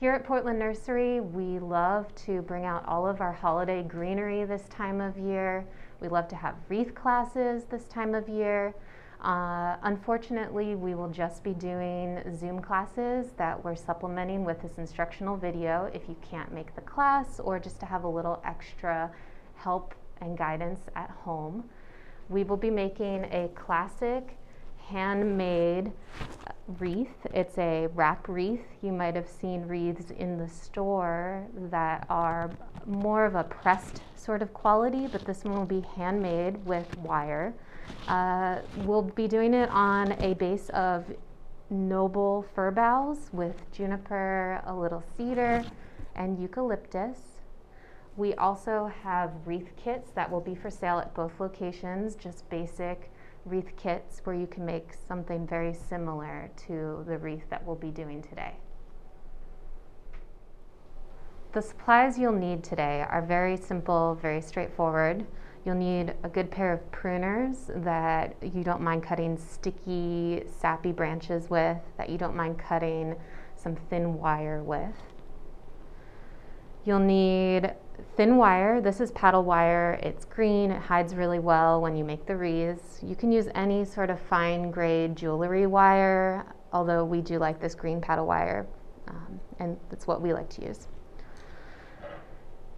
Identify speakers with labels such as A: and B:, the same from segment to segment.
A: Here at Portland Nursery, we love to bring out all of our holiday greenery this time of year. We love to have wreath classes this time of year. Unfortunately, we will just be doing Zoom classes that we're supplementing with this instructional video if you can't make the class or just to have a little extra help and guidance at home. We will be making a classic handmade wreath. It's a wrap wreath. You might have seen wreaths in the store that are more of a pressed sort of quality, but this one will be handmade with wire. We'll be doing it on a base of noble fir boughs with juniper, a little cedar, and eucalyptus. We also have wreath kits that will be for sale at both locations, just basic wreath kits where you can make something very similar to the wreath that we'll be doing today. The supplies you'll need today are very simple, very straightforward. You'll need a good pair of pruners that you don't mind cutting sticky, sappy branches with, that you don't mind cutting some thin wire with. You'll need thin wire. This is paddle wire. It's green. It hides really well when you make the wreaths. You can use any sort of fine grade jewelry wire, although we do like this green paddle wire, and that's what we like to use.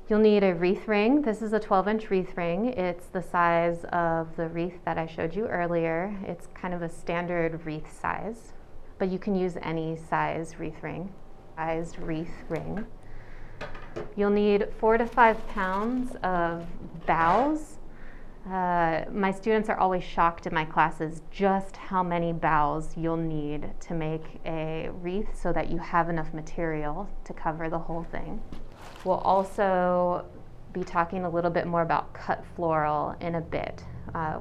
A: You'll need a wreath ring. This is a 12-inch wreath ring. It's the size of the wreath that I showed you earlier. It's kind of a standard wreath size, but you can use any size wreath ring. You'll need 4 to 5 pounds of boughs. My students are always shocked in my classes just how many boughs you'll need to make a wreath so that you have enough material to cover the whole thing. We'll also be talking a little bit more about cut floral in a bit,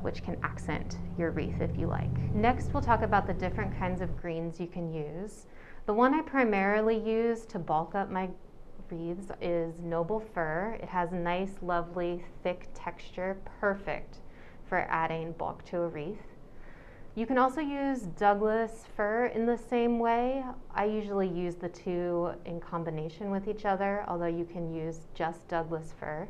A: which can accent your wreath if you like. Next, we'll talk about the different kinds of greens you can use. The one I primarily use to bulk up my wreaths is noble fir. It has nice, lovely, thick texture, perfect for adding bulk to a wreath. You can also use Douglas fir in the same way. I usually use the two in combination with each other, although you can use just Douglas fir.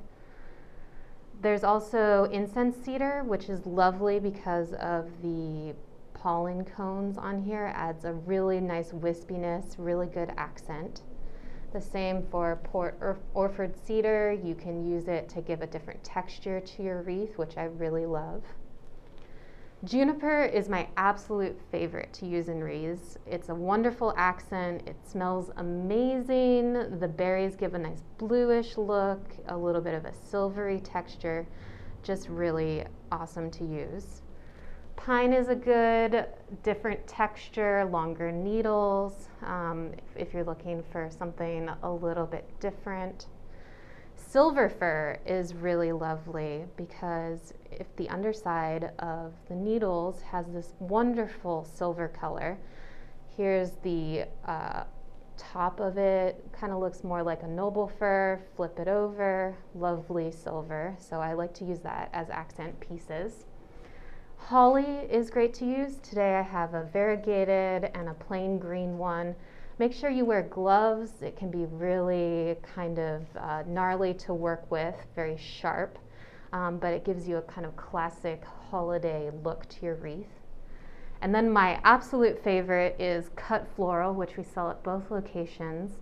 A: There's also incense cedar, which is lovely because of the pollen cones on here. It adds a really nice wispiness, really good accent. The same for Port Orford cedar. You can use it to give a different texture to your wreath, which I really love. Juniper is my absolute favorite to use in wreaths. It's a wonderful accent. It smells amazing. The berries give a nice bluish look, a little bit of a silvery texture. Just really awesome to use. Pine is a good, different texture, longer needles, if you're looking for something a little bit different. Silver fir is really lovely because if the underside of the needles has this wonderful silver color, here's the top of it, kind of looks more like a noble fir, flip it over, lovely silver. So I like to use that as accent pieces. Holly is great to use. Today I have a variegated and a plain green one. Make sure you wear gloves. It can be really kind of gnarly to work with, very sharp, but it gives you a kind of classic holiday look to your wreath. And then my absolute favorite is cut floral, which we sell at both locations.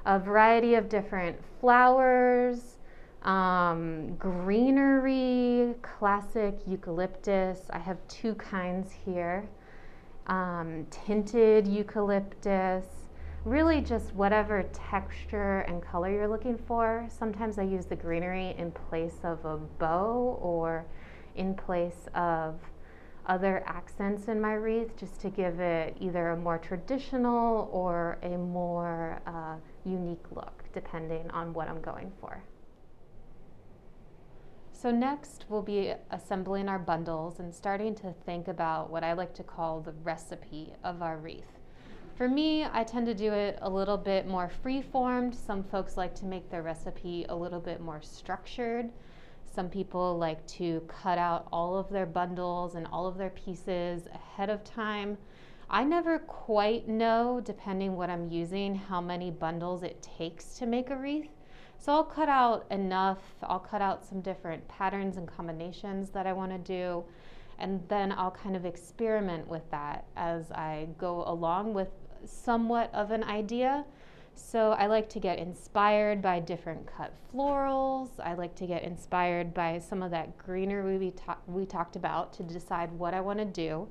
A: A variety of different flowers, greenery, classic eucalyptus. I have two kinds here. Tinted eucalyptus, really just whatever texture and color you're looking for. Sometimes I use the greenery in place of a bow or in place of other accents in my wreath, just to give it either a more traditional or a more unique look, depending on what I'm going for. So next we'll be assembling our bundles and starting to think about what I like to call the recipe of our wreath. For me, I tend to do it a little bit more free-formed. Some folks like to make their recipe a little bit more structured. Some people like to cut out all of their bundles and all of their pieces ahead of time. I never quite know, depending what I'm using, how many bundles it takes to make a wreath. So I'll cut out enough, I'll cut out some different patterns and combinations that I want to do, and then I'll kind of experiment with that as I go along with somewhat of an idea. So I like to get inspired by different cut florals. I like to get inspired by some of that greenery we talked about to decide what I want to do.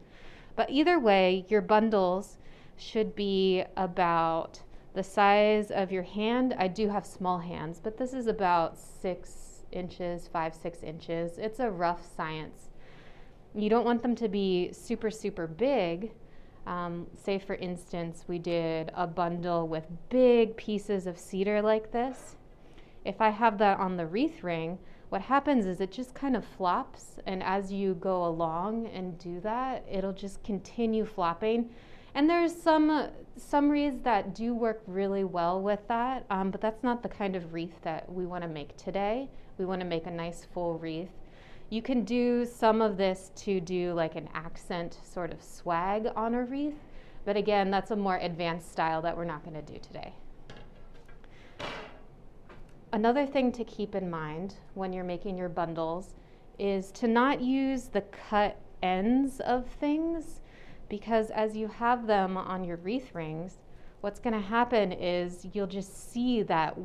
A: But either way, your bundles should be about the size of your hand. I do have small hands, but this is about 6 inches, 5-6 inches. It's a rough science. You don't want them to be super, super big. Say for instance, we did a bundle with big pieces of cedar like this. If I have that on the wreath ring, what happens is it just kind of flops, and as you go along and do that, it'll just continue flopping. And there's some wreaths that do work really well with that, but that's not the kind of wreath that we want to make today. We want to make a nice full wreath. You can do some of this to do like an accent sort of swag on a wreath, but again, that's a more advanced style that we're not going to do today. Another thing to keep in mind when you're making your bundles is to not use the cut ends of things, because as you have them on your wreath rings, what's going to happen is you'll just see that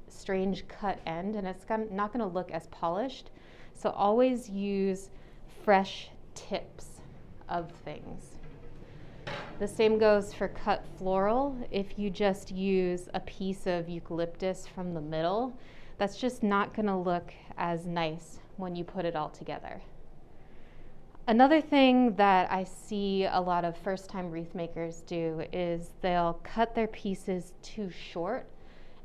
A: strange cut end, and it's not going to look as polished. So always use fresh tips of things. The same goes for cut floral. If you just use a piece of eucalyptus from the middle, that's just not going to look as nice when you put it all together. Another thing that I see a lot of first-time wreath makers do is they'll cut their pieces too short.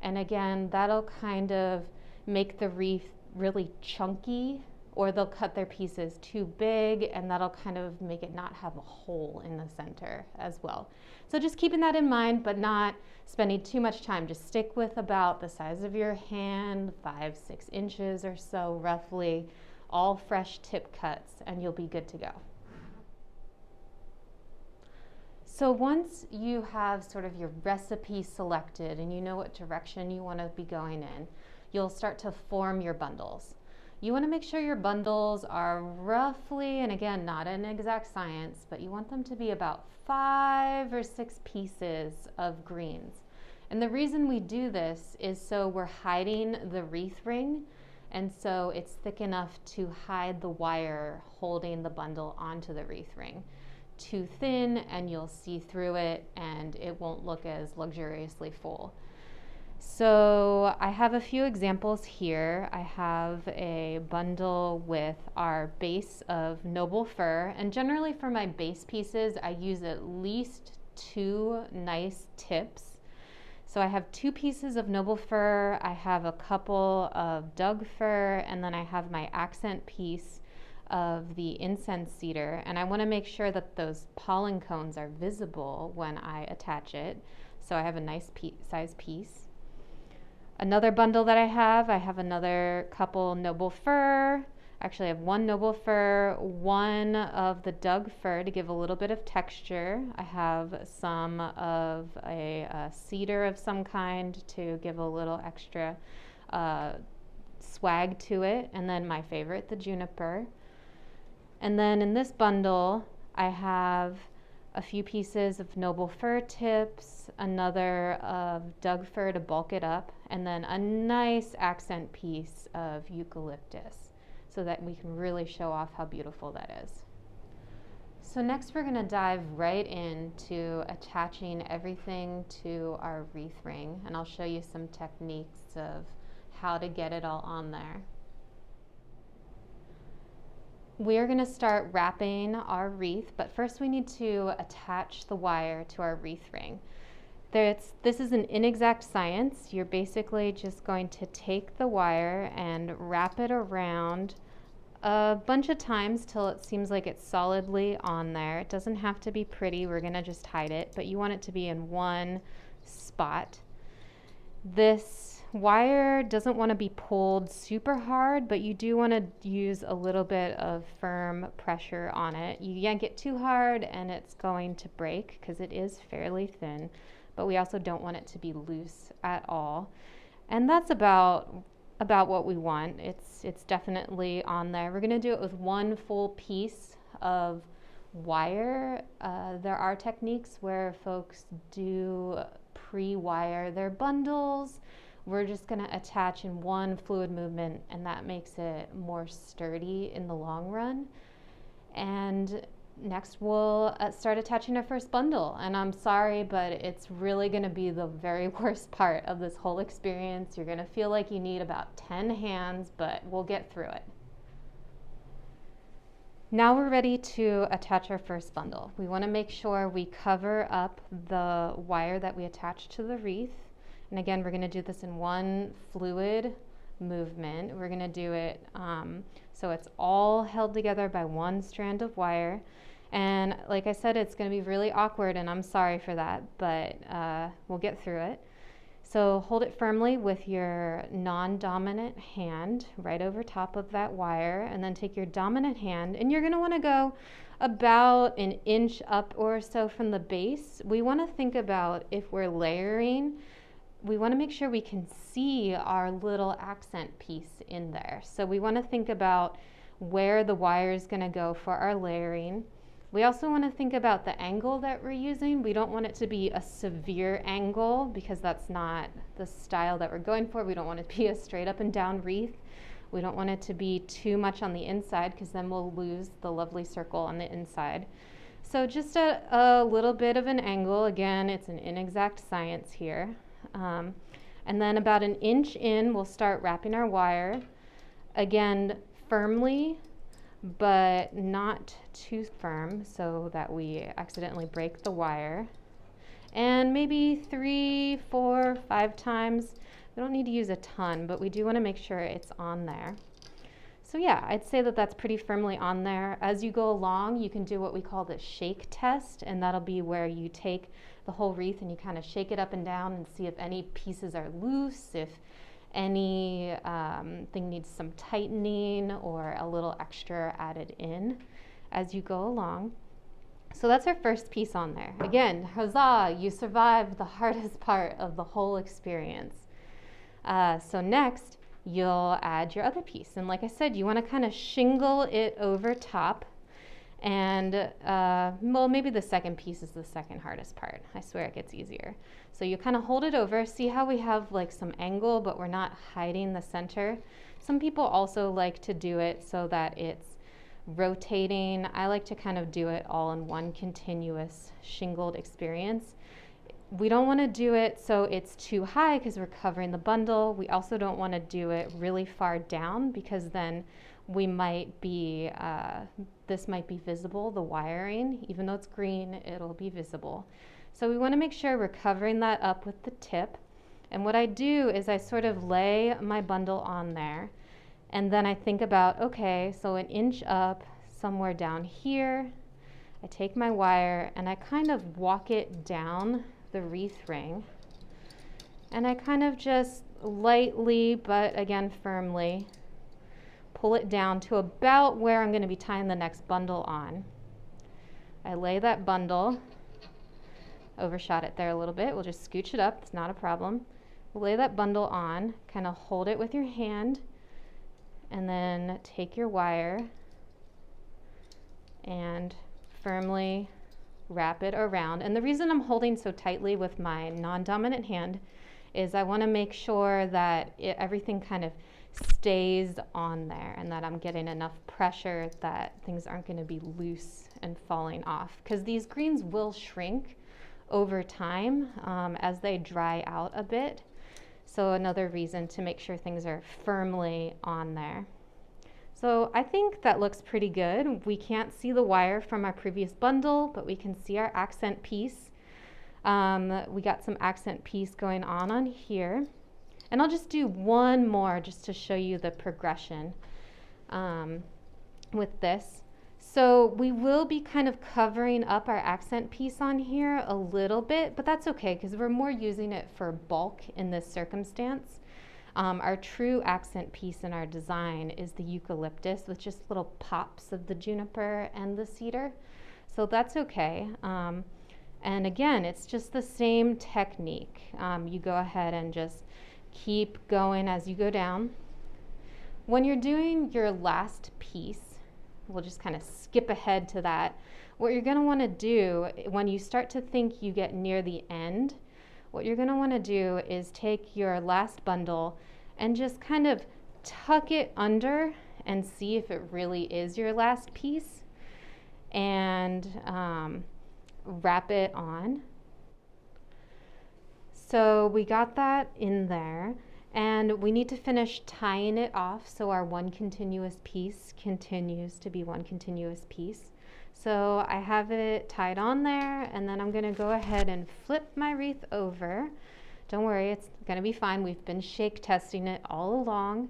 A: And again, that'll kind of make the wreath really chunky, or they'll cut their pieces too big, and that'll kind of make it not have a hole in the center as well. So just keeping that in mind, but not spending too much time. Just stick with about the size of your hand, 5-6 inches or so roughly, all fresh tip cuts, and you'll be good to go. So once you have sort of your recipe selected and you know what direction you want to be going in, you'll start to form your bundles. You want to make sure your bundles are roughly, and again, not an exact science, but you want them to be about 5 or 6 pieces of greens. And the reason we do this is so we're hiding the wreath ring, and so it's thick enough to hide the wire holding the bundle onto the wreath ring. Too thin and you'll see through it and it won't look as luxuriously full. So I have a few examples here. I have a bundle with our base of noble fir, and generally for my base pieces I use at least 2 nice tips. So I have 2 pieces of noble fir, I have a couple of Doug fir, and then I have my accent piece of the incense cedar, and I want to make sure that those pollen cones are visible when I attach it. So I have a nice size piece. Another bundle that I have another couple noble fir. Actually, I have 1 noble fir, 1 of the Doug fir to give a little bit of texture. I have some of a cedar of some kind to give a little extra swag to it, and then my favorite, the juniper. And then in this bundle, I have a few pieces of noble fir tips, another of Doug fir to bulk it up, and then a nice accent piece of eucalyptus so that we can really show off how beautiful that is. So next we're going to dive right into attaching everything to our wreath ring, and I'll show you some techniques of how to get it all on there. We are going to start wrapping our wreath, but first we need to attach the wire to our wreath ring. This is an inexact science. You're basically just going to take the wire and wrap it around a bunch of times till it seems like it's solidly on there. It doesn't have to be pretty. We're going to just hide it, but you want it to be in one spot. This wire doesn't want to be pulled super hard, but you do want to use a little bit of firm pressure on it. You yank it too hard and it's going to break because it is fairly thin, but we also don't want it to be loose at all. And that's about what we want. It's definitely on there. We're going to do it with one full piece of wire. There are techniques where folks do pre-wire their bundles. We're just going to attach in one fluid movement, and that makes it more sturdy in the long run. And next we'll start attaching our first bundle. And I'm sorry, but it's really going to be the very worst part of this whole experience. You're going to feel like you need about 10 hands, but we'll get through it. Now we're ready to attach our first bundle. We want to make sure we cover up the wire that we attach to the wreath. And again, we're going to do this in one fluid movement. We're going to do it so it's all held together by one strand of wire. And like I said, it's going to be really awkward, and I'm sorry for that, but we'll get through it. So hold it firmly with your non-dominant hand right over top of that wire, and then take your dominant hand, and you're going to want to go about an inch up or so from the base. We want to think about, if we're layering, we want to make sure we can see our little accent piece in there. So we want to think about where the wire is going to go for our layering. We also want to think about the angle that we're using. We don't want it to be a severe angle because that's not the style that we're going for. We don't want it to be a straight up and down wreath. We don't want it to be too much on the inside because then we'll lose the lovely circle on the inside. So just a little bit of an angle. Again, it's an inexact science here. And then about an inch in, we'll start wrapping our wire. Again, firmly, but not too firm so that we accidentally break the wire. And maybe 3, 4, 5 times. We don't need to use a ton, but we do want to make sure it's on there. So yeah, I'd say that that's pretty firmly on there. As you go along, you can do what we call the shake test, and that'll be where you take the whole wreath and you kind of shake it up and down and see if any pieces are loose, if any thing needs some tightening or a little extra added in as you go along. So that's our first piece on there. Again, huzzah, you survived the hardest part of the whole experience. So next, you'll add your other piece. And like I said, you want to kind of shingle it over top. And well, maybe the second piece is the second hardest part. I swear it gets easier. So you kind of hold it over. See how we have like some angle, but we're not hiding the center. Some people also like to do it so that it's rotating. I like to kind of do it all in one continuous shingled experience. We don't want to do it so it's too high because we're covering the bundle. We also don't want to do it really far down because then we might be, this might be visible, the wiring. Even though it's green, it'll be visible. So we want to make sure we're covering that up with the tip. And what I do is I sort of lay my bundle on there. And then I think about, okay, so an inch up, somewhere down here, I take my wire and I kind of walk it down the wreath ring. And I kind of just lightly, but again firmly, pull it down to about where I'm going to be tying the next bundle on. I lay that bundle, overshot it there a little bit. We'll just scooch it up, it's not a problem. We'll lay that bundle on, kind of hold it with your hand, and then take your wire and firmly wrap it around. And the reason I'm holding so tightly with my non-dominant hand is I want to make sure that everything kind of stays on there and that I'm getting enough pressure that things aren't going to be loose and falling off, because these greens will shrink over time as they dry out a bit. So another reason to make sure things are firmly on there. So I think that looks pretty good. We can't see the wire from our previous bundle, but we can see our accent piece. We got some accent piece going on here. And I'll just do one more just to show you the progression with this. So we will be kind of covering up our accent piece on here a little bit, but that's okay because we're more using it for bulk in this circumstance. Our true accent piece in our design is the eucalyptus with just little pops of the juniper and the cedar. So that's okay. And again, it's just the same technique. You go ahead and just keep going as you go down. When you're doing your last piece, we'll just kind of skip ahead to that. What you're going to want to do when you start to think you get near the end, what you're going to want to do is take your last bundle and just kind of tuck it under and see if it really is your last piece, and wrap it on. So we got that in there, and we need to finish tying it off so our one continuous piece continues to be one continuous piece. So I have it tied on there, and then I'm going to go ahead and flip my wreath over. Don't worry, it's going to be fine. We've been shake testing it all along.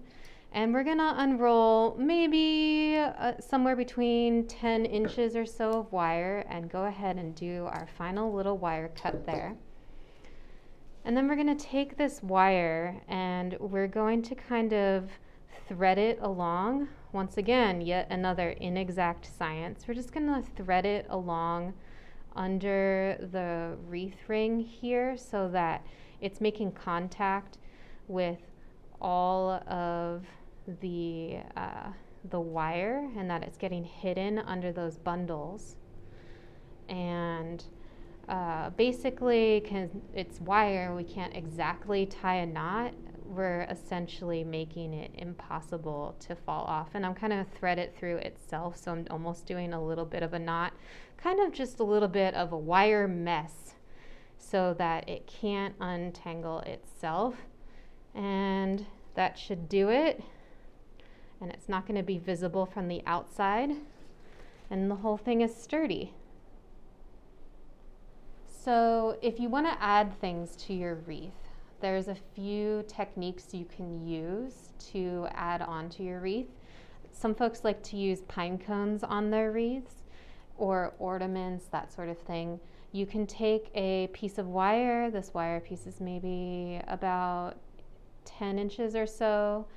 A: And we're going to unroll maybe somewhere between 10 inches or so of wire and go ahead and do our final little wire cut there. And then we're going to take this wire and we're going to kind of thread it along. Once again, yet another inexact science. We're just going to thread it along under the wreath ring here so that it's making contact with all of the wire, and that it's getting hidden under those bundles. And basically, it's wire, we can't exactly tie a knot. We're essentially making it impossible to fall off. And I'm kind of thread it through itself, so I'm almost doing a little bit of a knot, kind of just a little bit of a wire mess so that it can't untangle itself. And that should do it. And it's not going to be visible from the outside. And the whole thing is sturdy. So if you want to add things to your wreath, there's a few techniques you can use to add on to your wreath. Some folks like to use pine cones on their wreaths or ornaments, that sort of thing. You can take a piece of wire. This wire piece is maybe about 10 inches or so,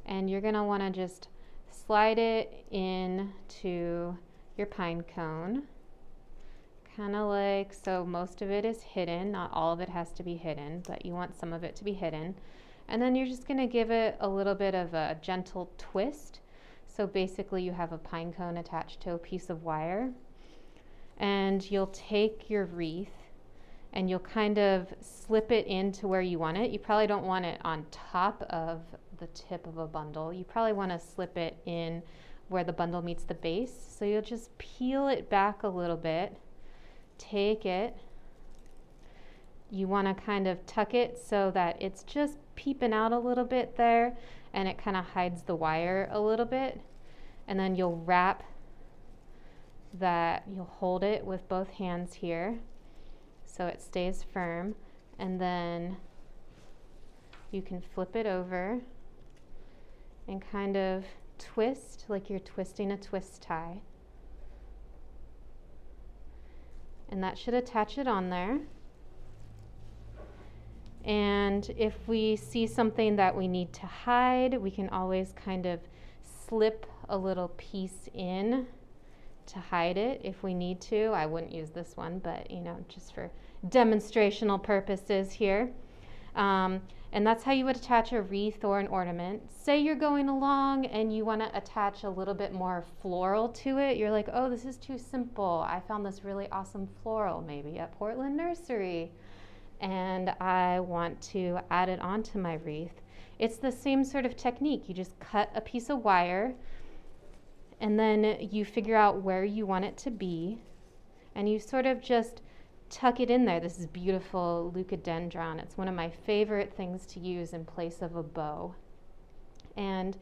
A: and you're going to want to just slide it into your pine cone. Kind of like, so most of it is hidden, not all of it has to be hidden, but you want some of it to be hidden. And then you're just going to give it a little bit of a gentle twist. So basically you have a pine cone attached to a piece of wire, and you'll take your wreath and you'll kind of slip it into where you want it. You probably don't want it on top of the tip of a bundle. You probably want to slip it in where the bundle meets the base. So you'll just peel it back a little bit. Take it, you want to kind of tuck it so that it's just peeping out a little bit there, and it kind of hides the wire a little bit. And then you'll wrap that, you'll hold it with both hands here so it stays firm, and then you can flip it over and kind of twist like you're twisting a twist tie. And that should attach it on there. And if we see something that we need to hide, we can always kind of slip a little piece in to hide it if we need to. I wouldn't use this one, but just for demonstrational purposes here. And that's how you would attach a wreath or an ornament. Say you're going along and you want to attach a little bit more floral to it. You're like, oh, this is too simple. I found this really awesome floral maybe at Portland Nursery, and I want to add it onto my wreath. It's the same sort of technique. You just cut a piece of wire, and then you figure out where you want it to be, and you sort of just tuck it in there. This is beautiful leucadendron. It's one of my favorite things to use in place of a bow. And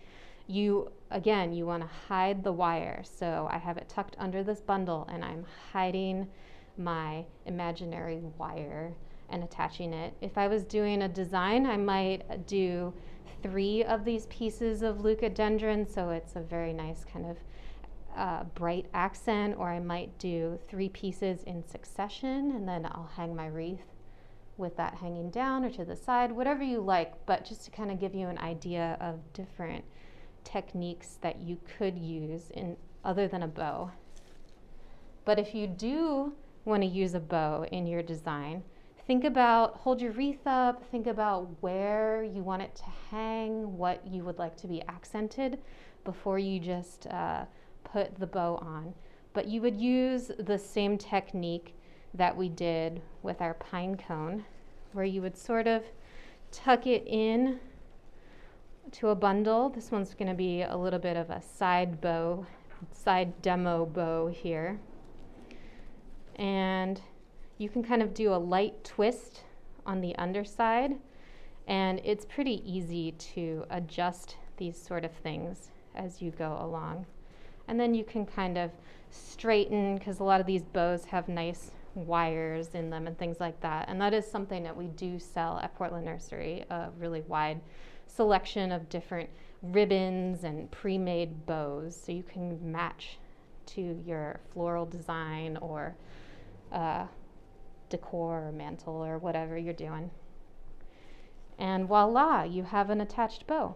A: you want to hide the wire. So I have it tucked under this bundle, and I'm hiding my imaginary wire and attaching it. If I was doing a design, I might do 3 of these pieces of leucadendron, so it's a very nice kind of bright accent, or I might do 3 pieces in succession, and then I'll hang my wreath with that hanging down or to the side, whatever you like, but just to kind of give you an idea of different techniques that you could use in other than a bow. But if you do want to use a bow in your design, think about, hold your wreath up, think about where you want it to hang, what you would like to be accented before you just put the bow on. But you would use the same technique that we did with our pine cone, where you would sort of tuck it in to a bundle. This one's going to be a little bit of a side bow, side demo bow here. And you can kind of do a light twist on the underside, and it's pretty easy to adjust these sort of things as you go along. And then you can kind of straighten, because a lot of these bows have nice wires in them and things like that. And that is something that we do sell at Portland Nursery, a really wide selection of different ribbons and pre-made bows, so you can match to your floral design or decor or mantle or whatever you're doing. And voila, you have an attached bow.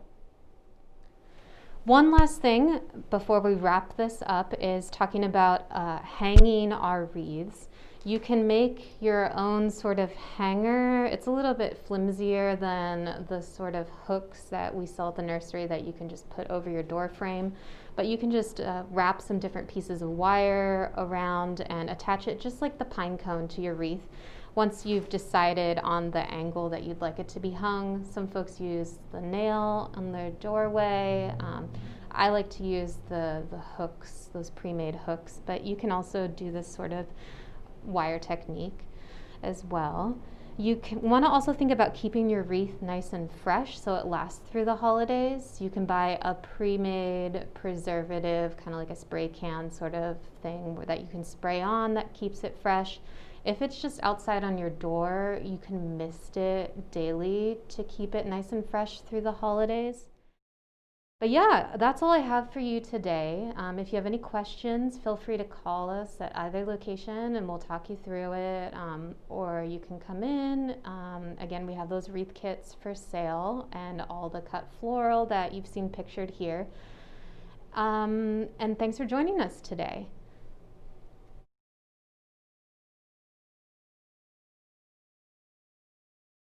A: One last thing before we wrap this up is talking about hanging our wreaths. You can make your own sort of hanger. It's a little bit flimsier than the sort of hooks that we sell at the nursery that you can just put over your door frame. But you can just wrap some different pieces of wire around and attach it just like the pine cone to your wreath. Once you've decided on the angle that you'd like it to be hung, some folks use the nail on their doorway. I like to use the hooks, those pre-made hooks, but you can also do this sort of wire technique as well. You want to also think about keeping your wreath nice and fresh so it lasts through the holidays. You can buy a pre-made preservative, kind of like a spray can sort of thing that you can spray on that keeps it fresh. If it's just outside on your door, you can mist it daily to keep it nice and fresh through the holidays. But yeah, that's all I have for you today. If you have any questions, feel free to call us at either location and we'll talk you through it. Or you can come in. Again, we have those wreath kits for sale and all the cut floral that you've seen pictured here. And thanks for joining us today.